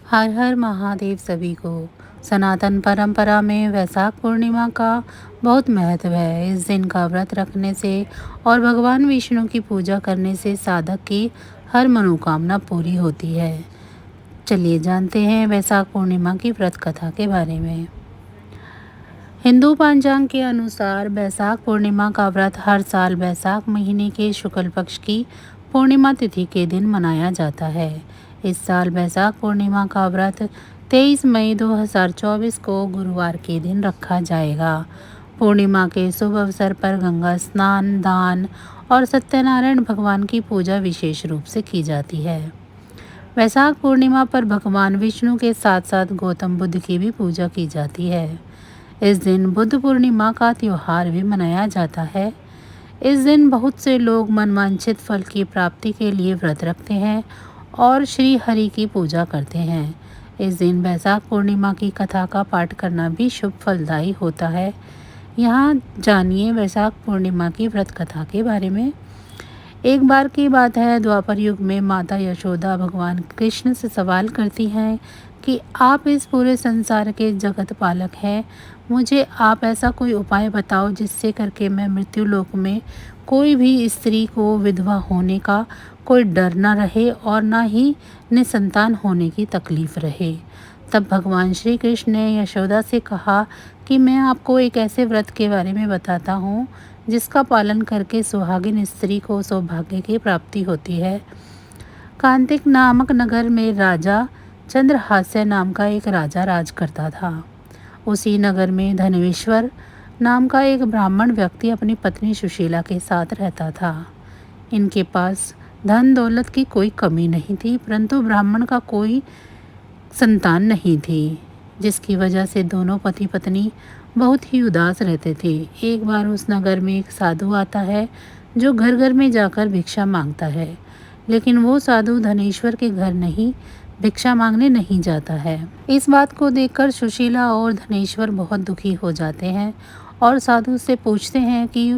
हर हर महादेव सभी को। सनातन परंपरा में वैशाख पूर्णिमा का बहुत महत्व है। इस दिन का व्रत रखने से और भगवान विष्णु की पूजा करने से साधक की हर मनोकामना पूरी होती है। चलिए जानते हैं वैशाख पूर्णिमा की व्रत कथा के बारे में। हिंदू पंचांग के अनुसार वैशाख पूर्णिमा का व्रत हर साल वैशाख महीने के शुक्ल पक्ष की पूर्णिमा तिथि के दिन मनाया जाता है। इस साल वैशाख पूर्णिमा का व्रत 23 मई 2024 को गुरुवार के दिन रखा जाएगा। पूर्णिमा के शुभ अवसर पर गंगा स्नान, दान और सत्यनारायण भगवान की पूजा विशेष रूप से की जाती है। वैशाख पूर्णिमा पर भगवान विष्णु के साथ साथ गौतम बुद्ध की भी पूजा की जाती है। इस दिन बुद्ध पूर्णिमा का त्यौहार भी मनाया जाता है। इस दिन बहुत से लोग मनवांछित फल की प्राप्ति के लिए व्रत रखते हैं और श्री हरि की पूजा करते हैं। इस दिन वैशाख पूर्णिमा की कथा का पाठ करना भी शुभ फलदायी होता है। यहाँ जानिए वैशाख पूर्णिमा की व्रत कथा के बारे में। एक बार की बात है, द्वापर युग में माता यशोदा भगवान कृष्ण से सवाल करती हैं कि आप इस पूरे संसार के जगत पालक हैं, मुझे आप ऐसा कोई उपाय बताओ जिससे करके मैं मृत्यु लोक में कोई भी स्त्री को विधवा होने का कोई डर ना रहे और ना ही निसंतान होने की तकलीफ रहे। तब भगवान श्री कृष्ण ने यशोदा से कहा कि मैं आपको एक ऐसे व्रत के बारे में बताता हूँ जिसका पालन करके सुहागिन स्त्री को सौभाग्य की प्राप्ति होती है। कांतिक नामक नगर में राजा चंद्रहास्य नाम का एक राजा राज करता था। उसी नगर में धनेश्वर नाम का एक ब्राह्मण व्यक्ति अपनी पत्नी सुशीला के साथ रहता था। इनके पास धन दौलत की कोई कमी नहीं थी, परंतु ब्राह्मण का कोई संतान नहीं थी, जिसकी वजह से दोनों पति पत्नी बहुत ही उदास रहते थे। एक बार उस नगर में एक साधु आता है जो घर घर में जाकर भिक्षा मांगता है, लेकिन वो साधु धनेश्वर के घर नहीं भिक्षा मांगने नहीं जाता है। इस बात को देखकर सुशीला और धनेश्वर बहुत दुखी हो जाते हैं और साधु से पूछते हैं कि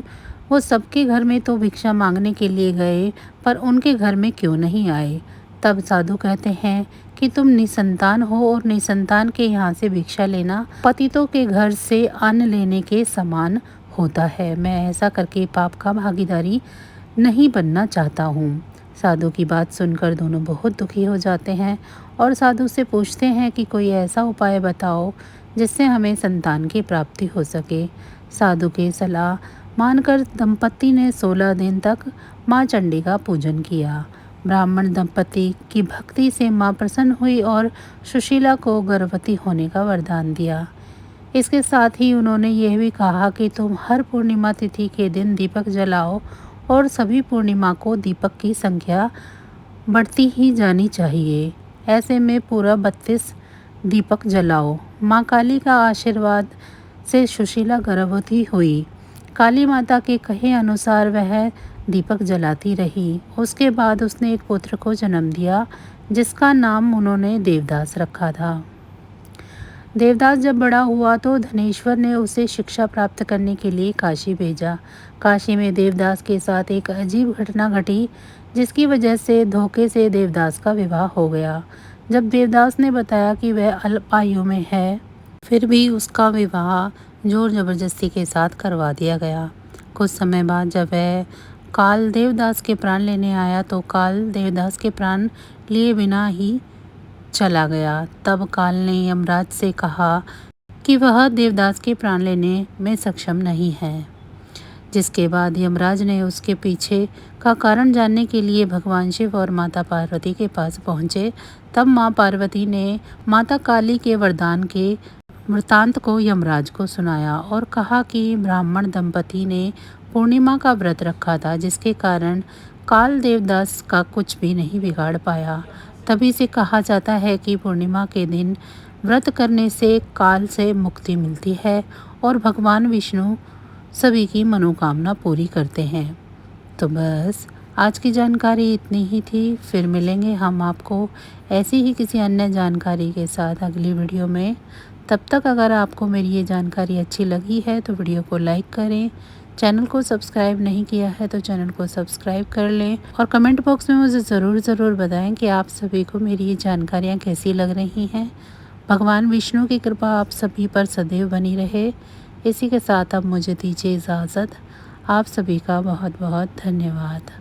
वो सबके घर में तो भिक्षा मांगने के लिए गए, पर उनके घर में क्यों नहीं आए। तब साधु कहते हैं कि तुम निसंतान हो और निसंतान के यहाँ से भिक्षा लेना पतितों के घर से अन्न लेने के समान होता है। मैं ऐसा करके पाप का भागीदारी नहीं बनना चाहता हूँ। साधु की बात सुनकर दोनों बहुत दुखी हो जाते हैं और साधु से पूछते हैं कि कोई ऐसा उपाय बताओ जिससे हमें संतान की प्राप्ति हो सके। साधु की सलाह मानकर दंपति ने 16 दिन तक माँ चंडी का पूजन किया। ब्राह्मण दंपति की भक्ति से माँ प्रसन्न हुई और सुशीला को गर्भवती होने का वरदान दिया। इसके साथ ही उन्होंने यह भी कहा कि तुम हर पूर्णिमा तिथि के दिन दीपक जलाओ और सभी पूर्णिमा को दीपक की संख्या बढ़ती ही जानी चाहिए। ऐसे में पूरा 32 दीपक जलाओ। माँ काली का आशीर्वाद से सुशीला गर्भवती हुई। काली माता के कहे अनुसार वह दीपक जलाती रही। उसके बाद उसने एक पुत्र को जन्म दिया जिसका नाम उन्होंने देवदास रखा था। देवदास जब बड़ा हुआ तो धनेश्वर ने उसे शिक्षा प्राप्त करने के लिए काशी भेजा। काशी में देवदास के साथ एक अजीब घटना घटी जिसकी वजह से धोखे से देवदास का विवाह हो गया। जब देवदास ने बताया कि वह अल्प आयु में है, फिर भी उसका विवाह जोर जबरदस्ती के साथ करवा दिया गया। कुछ समय बाद जब वह काल देवदास के प्राण लेने आया तो काल देवदास के प्राण लिए बिना ही चला गया। तब काल ने यमराज से कहा कि वह देवदास के प्राण लेने में सक्षम नहीं है। जिसके बाद यमराज ने उसके पीछे का कारण जानने के लिए भगवान शिव और माता पार्वती के पास पहुँचे। तब माँ पार्वती ने माता काली के वरदान के वृतांत को यमराज को सुनाया और कहा कि ब्राह्मण दंपति ने पूर्णिमा का व्रत रखा था, जिसके कारण काल देवदास का कुछ भी नहीं बिगाड़ पाया। तभी से कहा जाता है कि पूर्णिमा के दिन व्रत करने से काल से मुक्ति मिलती है और भगवान विष्णु सभी की मनोकामना पूरी करते हैं। तो बस आज की जानकारी इतनी ही थी। फिर मिलेंगे हम आपको ऐसी ही किसी अन्य जानकारी के साथ अगली वीडियो में। तब तक अगर आपको मेरी ये जानकारी अच्छी लगी है तो वीडियो को लाइक करें, चैनल को सब्सक्राइब नहीं किया है तो चैनल को सब्सक्राइब कर लें और कमेंट बॉक्स में मुझे ज़रूर बताएं कि आप सभी को मेरी ये जानकारियाँ कैसी लग रही हैं। भगवान विष्णु की कृपा आप सभी पर सदैव बनी रहे। इसी के साथ अब मुझे दीजिए इजाज़त। आप सभी का बहुत बहुत धन्यवाद।